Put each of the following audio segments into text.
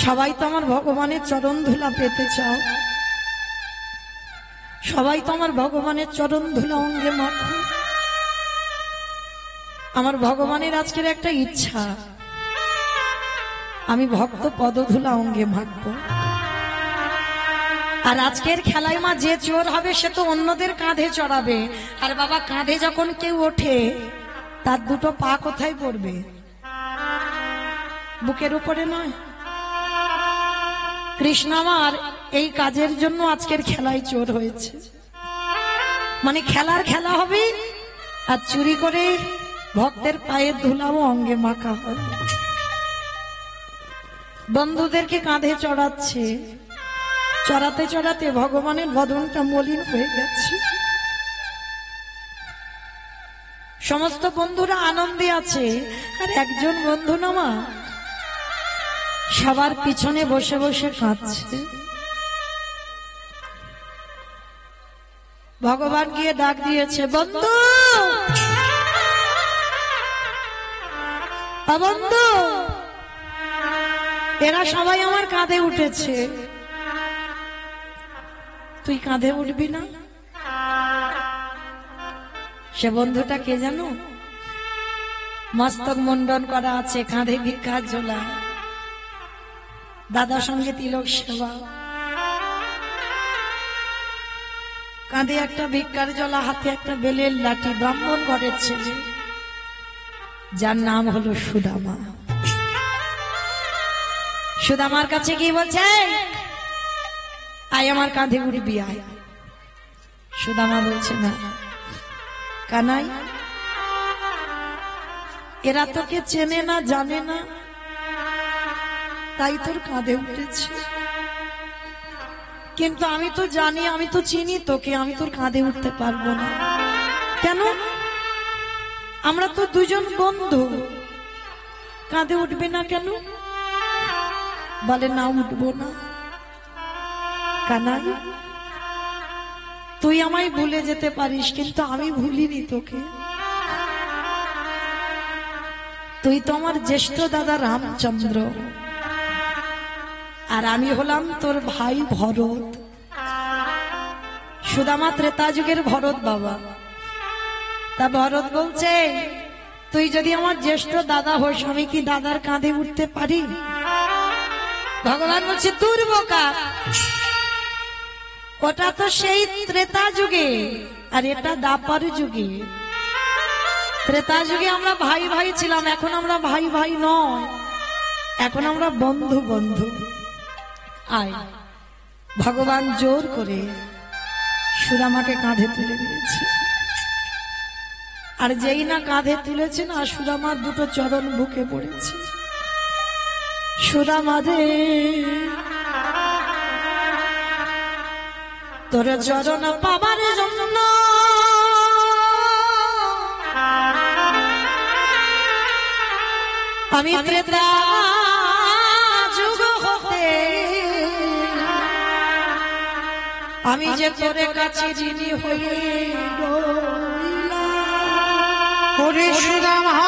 সবাই তো আমার ভগবানের চরণ ধুলা পেতে চাও, সবাই তো আমার ভগবানের চরণ ধুলা অঙ্গে মাখো। আমার ভগবানের আজকের একটা ইচ্ছা, আমি ভক্ত পদধুলা অঙ্গে মাখবো। আর আজকের খেলায় মা যে চোর হবে সে তো অন্যদের কাঁধে চড়াবে, আর বাবা কাঁধে যখন কেউ ওঠে তার দুটো পা কোথায় পড়বে? বুকের উপরে নয়। কৃষ্ণ আমার এই কাজের জন্য আজকের খেলায় চোর হয়েছে, মানে খেলার খেলা হবে আর চুরি করে ভক্তের পায়ের ধুলাও অঙ্গে মাখা হবে। বন্ধুদেরকে কাঁধে চড়াচ্ছে, চড়াতে চড়াতে ভগবানের বদনটা মলিন হয়ে গেছে। সমস্ত বন্ধুরা আনন্দে আছে, আর একজন বন্ধু নামা সবার পিছনে বসে বসে কাঁদছে। ভগবান গিয়ে ডাক দিয়েছে, বন্ধু বন্ধু, এরা সবাই আমার কাঁধে উঠেছে, তুই কাঁধে উঠবি না? সে বন্ধুটা কে জানো? মস্তক মুন্ডন করা আছে, কাঁধে ভিক্ষার ঝোলা, দাদা সঙ্গে তিলক সেবা, কাঁধে একটা ভিক্ষার ঝোলা, হাতে একটা বেলের লাঠি, ব্রাহ্মণ ঘরের ছেলে, যার নাম হলো সুদামা। সুদামার কাছে কি বলছে, আয় আমার কাঁধে উঠবি আয়। সুদামা বলছে না। কানাই, এরা তোকে চেনে না, জানে না, তাই তোর কাঁধে উঠেছে, কিন্তু আমি তো জানি, আমি তো চিনি তোকে, আমি তোর কাঁধে উঠতে পারবো না। কেন? আমরা তো দুজন বন্ধু, কাঁধে উঠবে না কেন? বলে না, উঠবো না। কানাই, তুই আমায় ভুলে যেতে পারিস, কিন্তু আমি ভুলিনি তোকে। তুই তো আমার জ্যেষ্ঠ দাদা রামচন্দ্র, আর আমি হলাম তোর ভাই ভরত। সুদামা ত্রেতা যুগের ভরত বাবা। তা ভরত বলছে, তুই যদি আমার জ্যেষ্ঠ দাদা হোস, আমি কি দাদার কাঁধে উঠতে পারি? ভগবান বলছে, তোর বোকা, ওটা তো সেই ত্রেতা যুগে, আর এটা দ্বাপর যুগে। ত্রেতা যুগে আমরা ভাই ভাই ছিলাম, এখন আমরা ভাই ভাই নয়, এখন আমরা বন্ধু বন্ধু। আয়। ভগবান জোর করে সুদামাকে কাঁধে তুলে নিয়েছে, আর যেই না কাঁধে তুলেছে না, সুদামার দুটো চরণ বুকে পড়েছে। সুদামা রে, তোর চরণ পাবার জন্য আমি ত্রেতা যুগ হতে, আমি যে তোর কাছে ঋণী হয়ে রইলাম। ওরে সুদামা,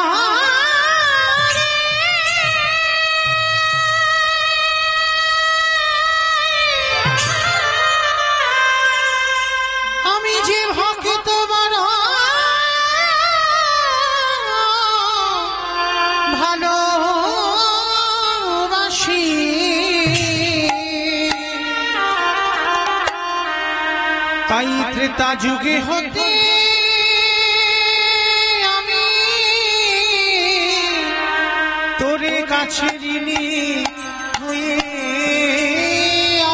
আমি যে ভক্ত বড় ভালোবাসি, তাই ত্রেতা যুগে হতে আমি তোর কাছে ঋণী হয়ে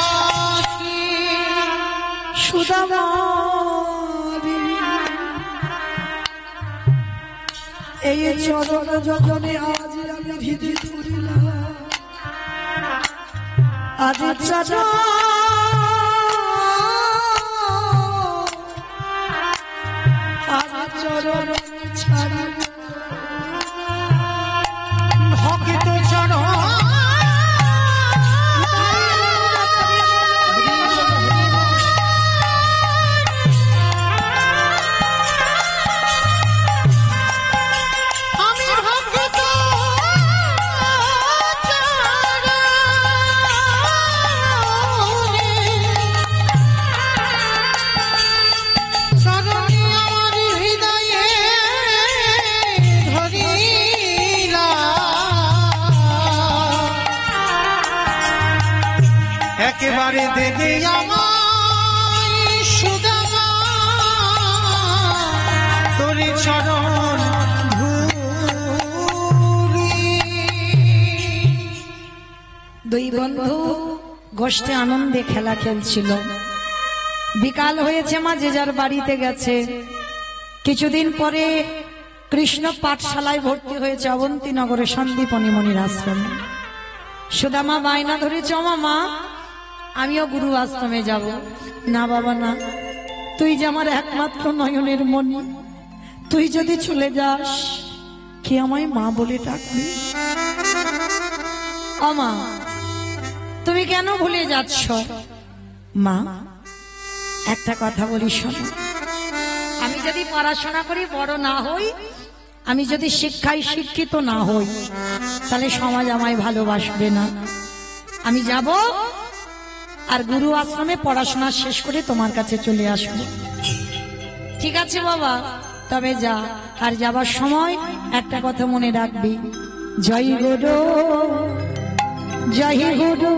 আসি। সুদামা, এই চরণ যতনে আজ আমি হৃদি ধরিলাম, আজ চরণ চরণ ছাড়িব ভক্ত চরণ। আমি ভক্ত চরণ গোষ্ঠে আনন্দে খেলা খেলছিল। বিকাল হয়েছে, মা যে যার বাড়িতে গেছে। কিছুদিন পরে কৃষ্ণ পাঠশালায় ভর্তি হয়েছে অবন্তীনগরে সন্দীপনী মনির আশ্রমে। সুদামা বায়না ধরেছে, মা আমিও গুরু আশ্রমে যাব। না বাবা না, তুই যে আমার একমাত্র নয়নের মণি, তুই যদি চলে যাস কি আমায় মা বলে ডাকবি? মা তুমি কেন ভুলে যাচ্ছ? মা একটা কথা বলি শোনো, আমি যদি পড়াশোনা করি বড় না হই, আমি যদি শিক্ষায় শিক্ষিত না হই, তাহলে সমাজ আমায় ভালোবাসবে না। আমি যাব আর গুরু আশ্রমে পড়াশোনা শেষ করে তোমার কাছে চলে আসবো। ঠিক আছে বাবা, তবে যা। আর যাবার সময় একটা কথা মনে রাখবি, জয় গুরু জয় গুরু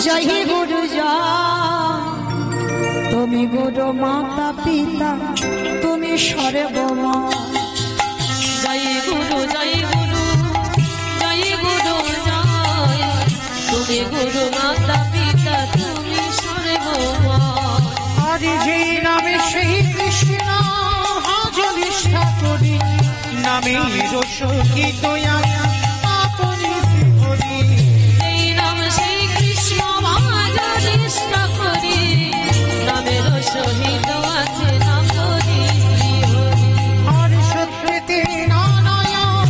জয় গুরু জয়, তুমি গুরু মাতা পিতা তুমি সর্বমা। জয় গুরু জয় গুরু জয় গুরু জয়, তুমি গুরু মাতা পিতা তুমি সর্বমা। আর যেই নামে সেই কৃষ্ণ আজ নিষ্ঠা করি, নামে রসকিত আপনি হরি। যেই নাম সেই কৃষ্ণ আজ নিষ্ঠা করি, নামের সহিত আছে নাম হরি শ্রী হরি। আর সত্যতে নারায়ণ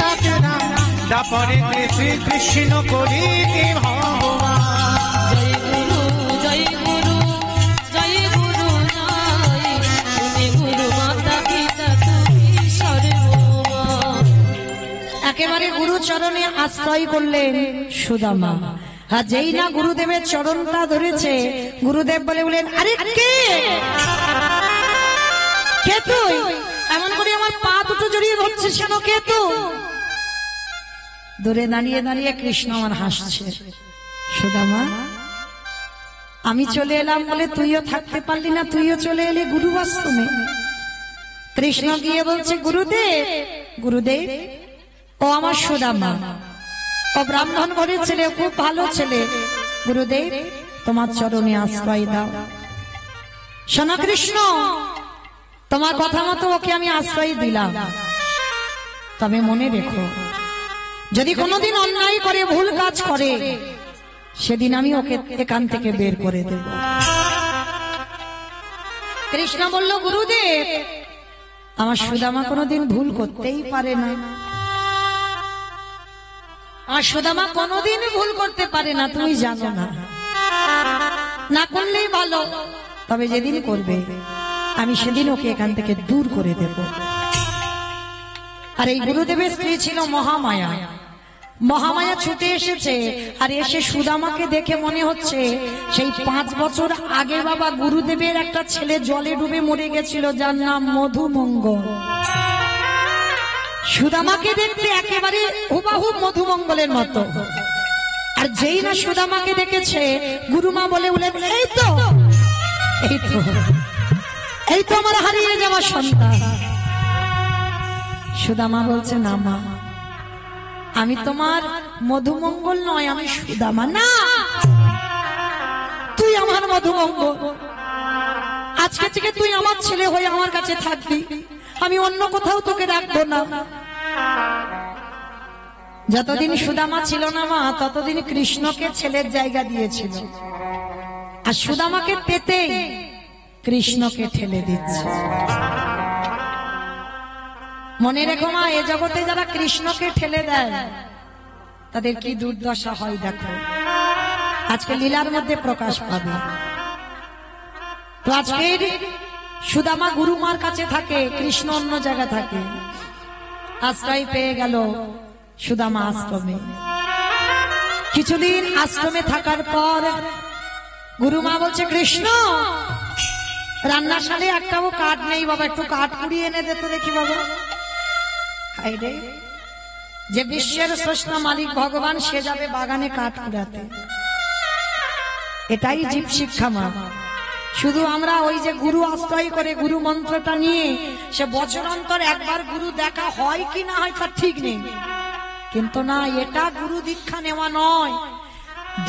তাতে নাম তারপরে শ্রী কৃষ্ণ করি ভগবান। জয় গুরু জয় গুরু জয় গুরু জয়, তুমি গুরু মাতা পিতা তুমি সর্বমা। একেবারে গুরু চরণে আশ্রয় করলেন সুদামা। আর যেই না গুরুদেবের চরণটা ধরেছে, গুরুদেব বললেন, আরে কে কে তুই? এমন করে আমার পা দুটো জড়িয়ে ধরছিস কেন? কে তুই? দূরে দাঁড়িয়ে দাঁড়িয়ে কৃষ্ণ আমার হাসছে। সুদামা, আমি চলে এলাম বলে তুইও থাকতে পারলি না, তুইও চলে এলি গুরু আশ্রমে। কৃষ্ণ গিয়ে বলছে, গুরুদেব গুরুদেব, ও আমার সুদামা, ও ব্রাহ্মণ ঘরের ছেলে, খুব ভালো ছেলে। গুরুদেব তোমার চরণে আশ্রয় দাও। শোনো কৃষ্ণ, তোমার কথা মতো ওকে আমি আশ্রয় দিলাম, তবে মনে রেখো, যদি কোনোদিন অন্যায় করে ভুল কাজ করে, সেদিন আমি ওকে এখান থেকে বের করে দেব। কৃষ্ণ বলল, গুরুদেব আমার সুদামা কোনোদিন ভুল করতেই পারে না, আমার সুদামা কোনোদিন ভুল করতে পারে না, তুমি জানো না, না করলেই ভালো, তবে যেদিন করবে আমি সেদিন ওকে এখান থেকে দূর করে দেব। আর এই গুরুদেবের স্ত্রী ছিল মহামায়া। মহামায়া ছুটে এসেছে, আর এসে সুদামাকে দেখে মনে হচ্ছে সেই 5 বছর আগে বাবা গুরুদেবের একটা ছেলে জলে ডুবে মরে গেছিল, যার নাম মধুমঙ্গল। সুদামাকে দেখতে একেবারে হুবাহুব মধুমঙ্গলের মতো। আর যেই না সুদামাকে দেখেছে, গুরুমা বলে উঠলেন, এই তো এই তো এই তো আমার হারিয়ে যাওয়া সন্তান। সুদামা বলছে, না মা, আমি তোমার মধুমঙ্গল নয়, আমি সুদামা। না, তুই আমার মধুমঙ্গল। আজকে থেকে তুই আমার ছেলে হয়ে আমার কাছে থাকবি, আমি অন্য কোথাও তোকে রাখবো না। যতদিন সুদামা ছিল না মা, ততদিন কৃষ্ণকে ছেলের জায়গা দিয়েছিল, আর সুদামাকে পেতে কৃষ্ণকে ঠেলে দিচ্ছে। মনে রেখো মা, এ জগতে যারা কৃষ্ণকে ঠেলে দেয় তাদের কি দুর্দশা হয় দেখো, আজকে লীলার মধ্যে প্রকাশ পাবে। তো আজকের সুদামা গুরুমার কাছে থাকে, কৃষ্ণ অন্য জায়গা থাকে। আশ্রয় পেয়ে গেল সুদামা আশ্রমে। কিছুদিন আশ্রমে থাকার পর গুরুমা বলছে, কৃষ্ণ রান্নাশালে একটাও কাঠ নেই বাবা, একটু কাঠ কুড়িয়ে এনে দে তো দেখি বাবা। হায়রে, যে বিশ্বের স্রষ্টা মালিক ভগবান, সে যাবে বাগানে কাঠ কুড়াতে। এটাই জীব শিক্ষা মা। শুধু আমরা ওই যে গুরু আশ্রয় করে গুরু মন্ত্রটা নিয়ে, সে বছর অন্তর একবার গুরু দেখা হয় কি না হয় তার ঠিক নেই। কিন্তু না, এটা গুরু দীক্ষা নেওয়া নয়।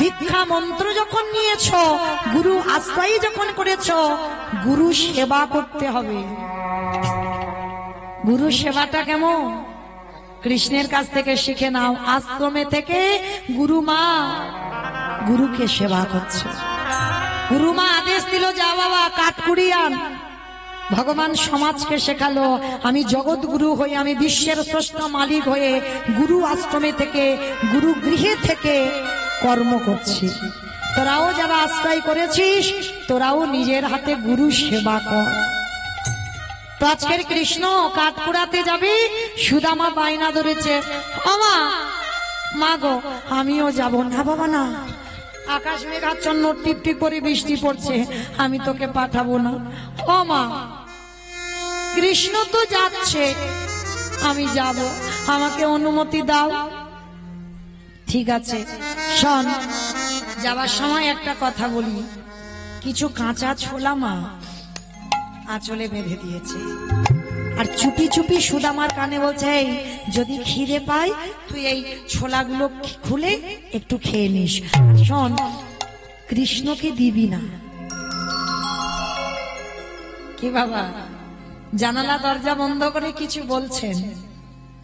দীক্ষা মন্ত্র যখন নিয়েছো, গুরু আশ্রয় যখন করেছো, গুরু সেবা করতে হবে। গুরু সেবাটা কেমন? কৃষ্ণের কাছ থেকে শিখে নাও। আশ্রমে থেকে গুরুমা গুরুকে সেবা করছে। গুরুমা আদেশ দিল, যা বাবা কাঠকুড়ি আন। ভগবান সমাজকে শেখালো, আমি জগৎ গুরু হয়ে, আমি বিশ্বের স্রষ্টা মালিক হয়ে গুরু আশ্রমে থেকে, গুরু গৃহে থেকে কর্ম করছি। তোরাও যারা আশ্রয় করেছিস, তোরাও নিজের হাতে গুরু সেবা কর। তো আজকের কৃষ্ণ কাঠকুড়াতে যাবি, সুদামা বায়না ধরেছে, আমা মা গো আমিও যাব। না বাবা না, আকাশ মেঘাচ্ছন্ন, টিপ টিপ করে বৃষ্টি পড়ছে, আমি তোকে পাঠাবো না। ও মা, কৃষ্ণ তো যাচ্ছে, আমি যাব, আমাকে অনুমতি দাও। ঠিক আছে, শোন, যাবার সময় একটা কথা বলি। কিছু কাঁচা ছোলা মা আঁচলে বেঁধে দিয়েছে, আর চুপি চুপি সুদামার কানে বলছে, এই যদি খিদে পাই তুই এই ছোলাগুলো খুলে একটু খেয়ে নিস। শোন, কৃষ্ণকে দিবি না। কি বাবা, জানালা দরজা বন্ধ করে কিছু বলছেন,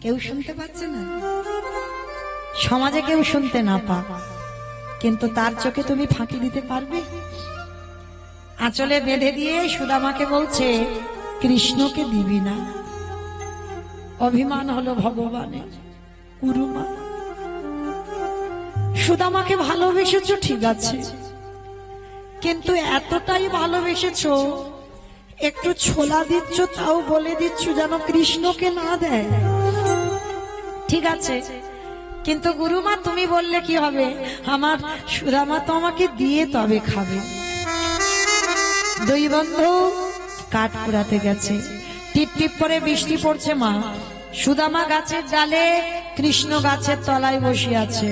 কেউ শুনতে পাচ্ছে না, সমাজে কেউ শুনতে না পা, কিন্তু তার চোখে তুমি ফাঁকি দিতে পারবে? আঁচলে বেঁধে দিয়ে সুদামাকে বলছে, কৃষ্ণকে দিবি না। অভিমান হলো ভগবানের। গুরুমা, সুদামাকে ভালোবেসেছো ঠিক আছে, কিন্তু এতটাই ভালোবেসেছো, একটু ছোলা দিচ্ছ তাও বলে দিচ্ছ যেন কৃষ্ণকে না দেয়। ঠিক আছে, কিন্তু গুরুমা তুমি বললে কি হবে? আমার সুদামা তো আমাকে দিয়ে তবে খাবে। দুই বন্ধু কাঠ কুড়াতে গেছে, টিপ টিপ করে বৃষ্টি পড়ছে। মা, সুদামা গাছের ডালে, কৃষ্ণ গাছের তলায় বসে আছে,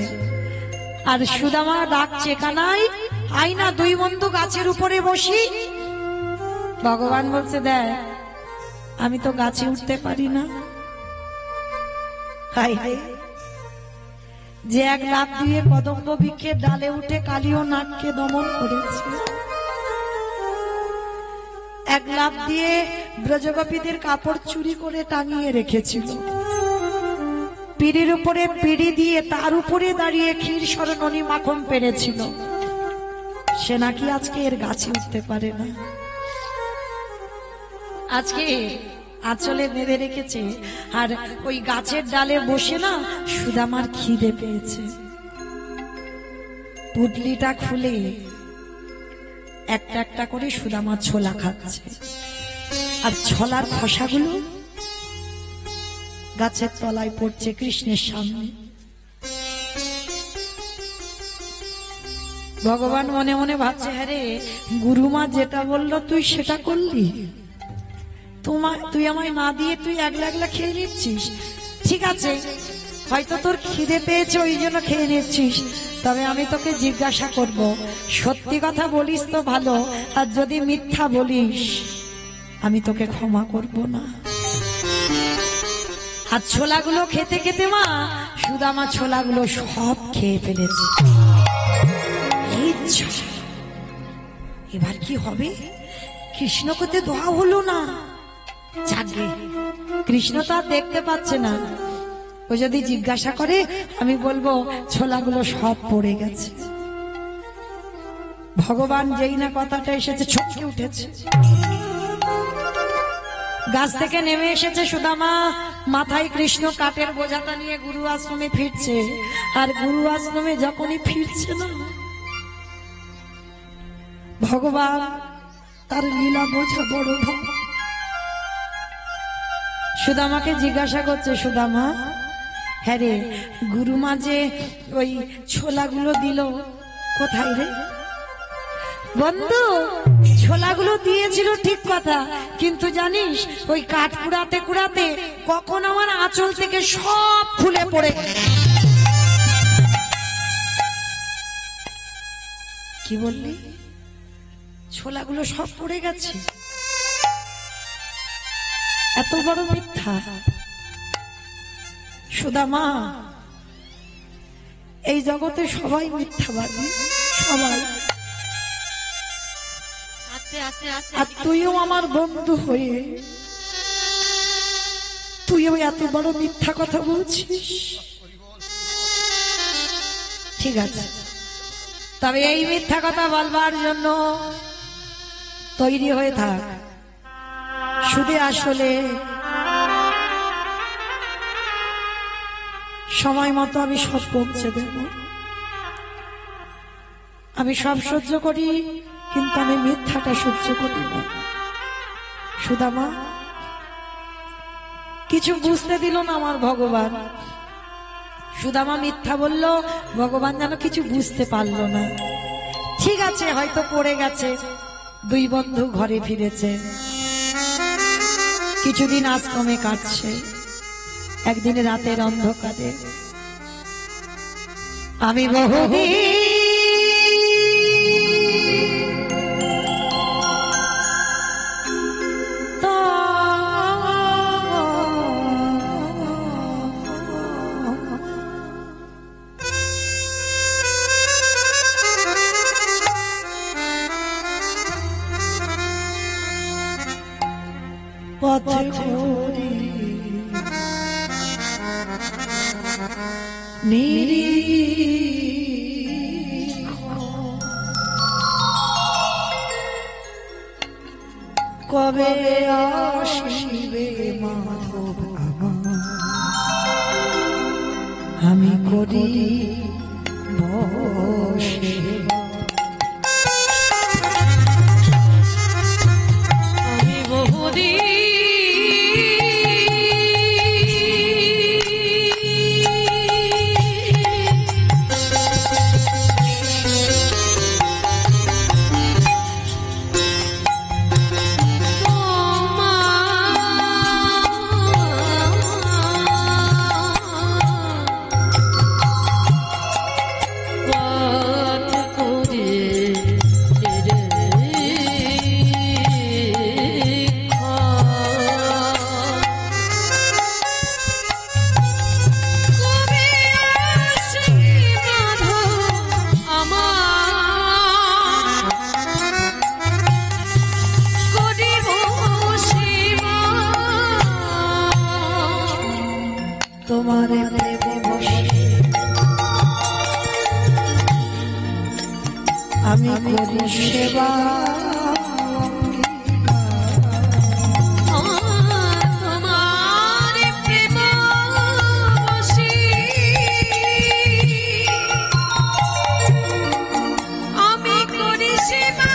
আর সুদামা ডাকছে, কানাই আই না, দুই বন্ধু গাছের উপরে বসি। ভগবান বলছে, দেখ আমি তো গাছে উঠতে পারি না। হাই হাই, যে এক লাফ দিয়ে কদম্ব বৃক্ষের ডালে উঠে কালীয় নাগকে দমন করেছে, এক লাফ দিয়ে ব্রজগোপীদের কাপড় চুরি করে টাঙিয়ে রেখেছিল, পিড়ির উপরে পিড়ি দিয়ে তার উপরে দাঁড়িয়ে ক্ষীর শরণী মাখন পেরেছিল, সে নাকি আজকে এর গাছে উঠতে পারে না। আজকে আঁচলে বেঁধে রেখেছে, আর ওই গাছের ডালে বসে না সুদামার খিদে পেয়েছে। পুটলিটা খুলে একটা একটা করে সুদামা ছোলা খাচ্ছে, আর ছোলার খোসাগুলো গাছের তলায় পড়ছে কৃষ্ণের সামনে। ভগবান মনে মনে ভাবছে, হ্যাঁ রে, গুরুমা যেটা বললো তুই সেটা করলি, তুই আমায় না দিয়ে তুই একলা একলা খেয়ে নিচ্ছিস। ঠিক আছে, হয়তো তোর খিদে পেয়েছে ওই জন্য খেয়ে নিচ্ছিস, তবে আমি তোকে জিজ্ঞাসা করব, সত্যি কথা বলিস তো ভালো, আর যদি মিথ্যা বলিস আমি তোকে ক্ষমা করব না। আর ছোলাগুলো খেতে খেতে মা সুদামা ছোলাগুলো সব খেয়ে ফেলেছে। এবার কি হবে? কৃষ্ণকে দোয়া হলো না। যাকে কৃষ্ণ তো আর দেখতে পাচ্ছে না, ও যদি জিজ্ঞাসা করে আমি বলবো ছোলাগুলো সব পড়ে গেছে। ভগবান যেই না কথাটা এসেছে ছটকে উঠেছে, গাছ থেকে নেমে এসেছে সুদামা, মাথায় কৃষ্ণ কাঠের বোঝাটা নিয়ে গুরু আশ্রমে ফিরছে। আর গুরু আশ্রমে যখনই ফিরছে না, ভগবান তার লীলা বোঝা বড় ভাব। সুদামাকে জিজ্ঞাসা করছে, সুদামা হ্যাঁ রে, গুরুমা যে ওই ছোলাগুলো দিল কোথায় রে? বন্ধু, ছোলাগুলো দিয়েছিল ঠিক কথা, কিন্তু জানিস ওই কাঠ কুড়াতে কুড়াতে কখন আমার আঁচল থেকে সব খুলে পড়ে। কি বললি? ছোলাগুলো সব পড়ে গেছে? এত বড় মিথ্যা! সুদামা এই জগতে সবাই মিথ্যাবাদী, সবাই। আস্তে আস্তে আস্তে আর তুইও আমার বন্ধু হয়ে তুইও এত বড় মিথ্যা কথা বলছিস। ঠিক আছে, তবে এই মিথ্যা কথা বলবার জন্য তৈরি হয়ে থাক। শুধু আসলে সময় মতো আমি সব পৌঁছে দেব। আমি সব সহ্য করি, কিন্তু আমি মিথ্যাটা সহ্য করি না। সুদামা কিছু বুঝতে দিল না আমার ভগবান। সুদামা মিথ্যা বলল, ভগবান যেন কিছু বুঝতে পারল না। ঠিক আছে, হয়তো পড়ে গেছে। দুই বন্ধু ঘরে ফিরেছে, কিছুদিন আশ্রমে কাটছে। একদিন রাতের অন্ধকারে আমি বহুদিন পথে ঘুরি নিরীহ কবে আসিবে মাধব আমার, আমি করি বসে। আমি বহুদিন তোমার আমি করি সেবা, তোমার প্রেম বশে আমি করি সেবা।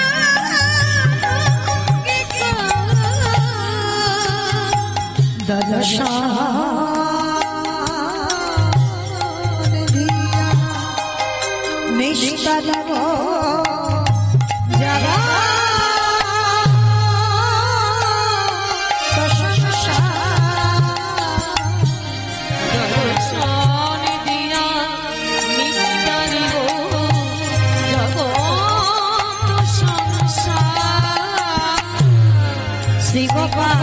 দশা নিষ্পারিব যারা দর্শন দিয়া নিস্তারিব জগৎ সংসার। শ্রী গোপাল